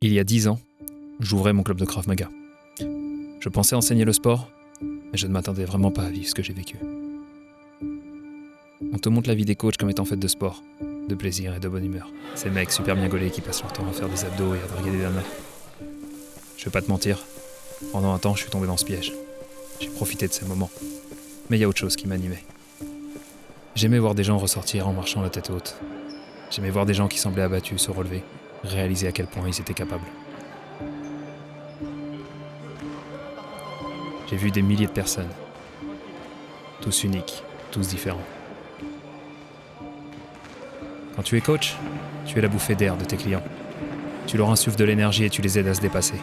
Il y a 10 ans, j'ouvrais mon club de Krav Maga. Je pensais enseigner le sport, mais je ne m'attendais vraiment pas à vivre ce que j'ai vécu. On te montre la vie des coachs comme étant faite de sport, de plaisir et de bonne humeur. Ces mecs super bien gaulés qui passent leur temps à faire des abdos et à draguer des nanas. Je vais pas te mentir, pendant un temps je suis tombé dans ce piège. J'ai profité de ces moments. Mais il y a autre chose qui m'animait. J'aimais voir des gens ressortir en marchant la tête haute. J'aimais voir des gens qui semblaient abattus se relever, réaliser à quel point ils étaient capables. J'ai vu des milliers de personnes, tous uniques, tous différents. Quand tu es coach, tu es la bouffée d'air de tes clients. Tu leur insuffles de l'énergie et tu les aides à se dépasser.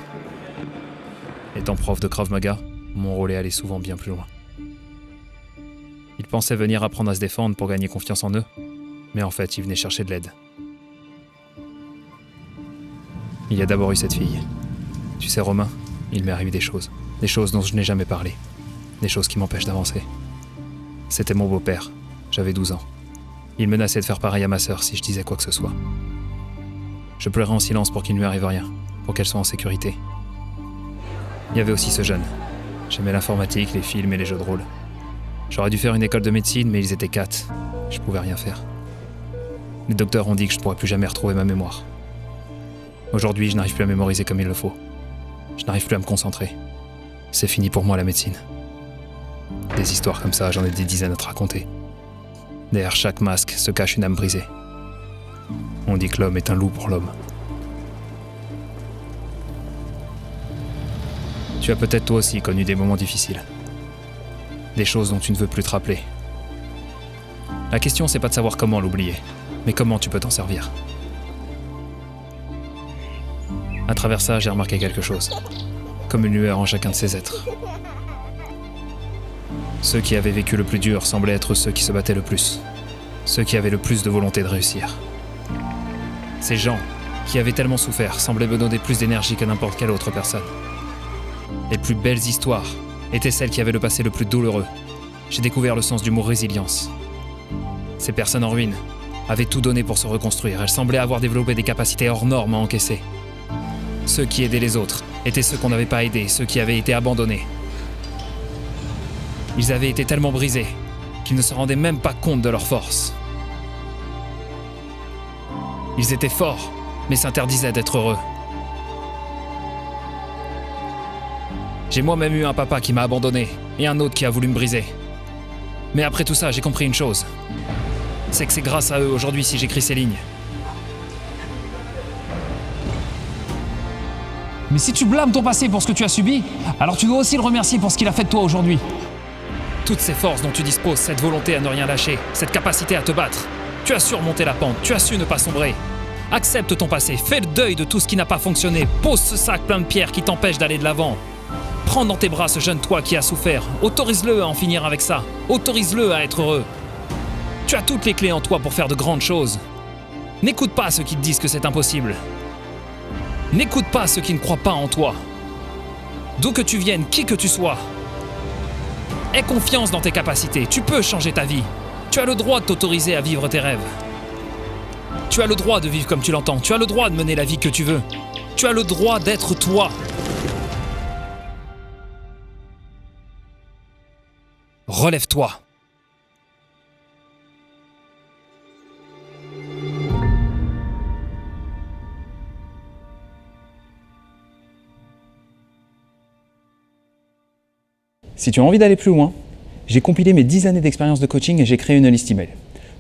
Étant prof de Krav Maga, mon rôle est allé souvent bien plus loin. Ils pensaient venir apprendre à se défendre pour gagner confiance en eux, mais en fait, ils venaient chercher de l'aide. Il y a d'abord eu cette fille. Tu sais, Romain, il m'est arrivé des choses dont je n'ai jamais parlé, des choses qui m'empêchent d'avancer. C'était mon beau-père, j'avais 12 ans. Il menaçait de faire pareil à ma sœur si je disais quoi que ce soit. Je pleurais en silence pour qu'il ne lui arrive rien, pour qu'elle soit en sécurité. Il y avait aussi ce jeune. J'aimais l'informatique, les films et les jeux de rôle. J'aurais dû faire une école de médecine, mais ils étaient 4. Je pouvais rien faire. Les docteurs ont dit que je ne pourrais plus jamais retrouver ma mémoire. Aujourd'hui, je n'arrive plus à mémoriser comme il le faut. Je n'arrive plus à me concentrer. C'est fini pour moi la médecine. Des histoires comme ça, j'en ai des dizaines à te raconter. Derrière chaque masque se cache une âme brisée. On dit que l'homme est un loup pour l'homme. Tu as peut-être toi aussi connu des moments difficiles. Des choses dont tu ne veux plus te rappeler. La question, c'est pas de savoir comment l'oublier, mais comment tu peux t'en servir. À travers ça, j'ai remarqué quelque chose, comme une lueur en chacun de ces êtres. Ceux qui avaient vécu le plus dur semblaient être ceux qui se battaient le plus, ceux qui avaient le plus de volonté de réussir. Ces gens qui avaient tellement souffert semblaient me donner plus d'énergie que n'importe quelle autre personne. Les plus belles histoires étaient celles qui avaient le passé le plus douloureux. J'ai découvert le sens du mot résilience. Ces personnes en ruine avaient tout donné pour se reconstruire. Elles semblaient avoir développé des capacités hors normes à encaisser. Ceux qui aidaient les autres étaient ceux qu'on n'avait pas aidés, ceux qui avaient été abandonnés. Ils avaient été tellement brisés qu'ils ne se rendaient même pas compte de leur force. Ils étaient forts, mais s'interdisaient d'être heureux. J'ai moi-même eu un papa qui m'a abandonné et un autre qui a voulu me briser. Mais après tout ça, j'ai compris une chose. C'est que c'est grâce à eux aujourd'hui si j'écris ces lignes. Mais si tu blâmes ton passé pour ce que tu as subi, alors tu dois aussi le remercier pour ce qu'il a fait de toi aujourd'hui. Toutes ces forces dont tu disposes, cette volonté à ne rien lâcher, cette capacité à te battre, tu as su remonter la pente, tu as su ne pas sombrer. Accepte ton passé, fais le deuil de tout ce qui n'a pas fonctionné, pose ce sac plein de pierres qui t'empêche d'aller de l'avant. Prends dans tes bras ce jeune toi qui a souffert, autorise-le à en finir avec ça, autorise-le à être heureux. Tu as toutes les clés en toi pour faire de grandes choses. N'écoute pas ceux qui te disent que c'est impossible. N'écoute pas ceux qui ne croient pas en toi. D'où que tu viennes, qui que tu sois. Aie confiance dans tes capacités, tu peux changer ta vie. Tu as le droit de t'autoriser à vivre tes rêves. Tu as le droit de vivre comme tu l'entends, tu as le droit de mener la vie que tu veux. Tu as le droit d'être toi. Relève-toi. Si tu as envie d'aller plus loin, j'ai compilé mes 10 années d'expérience de coaching et j'ai créé une liste email.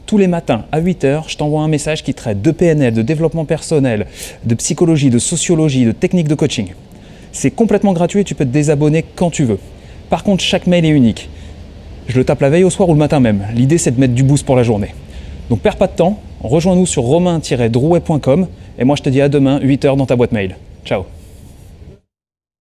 Tous les matins à 8h, je t'envoie un message qui traite de PNL, de développement personnel, de psychologie, de sociologie, de techniques de coaching. C'est complètement gratuit et tu peux te désabonner quand tu veux. Par contre, chaque mail est unique. Je le tape la veille au soir ou le matin même. L'idée, c'est de mettre du boost pour la journée. Donc, perds pas de temps. Rejoins-nous sur romain-drouet.com et moi, je te dis à demain, 8h dans ta boîte mail. Ciao.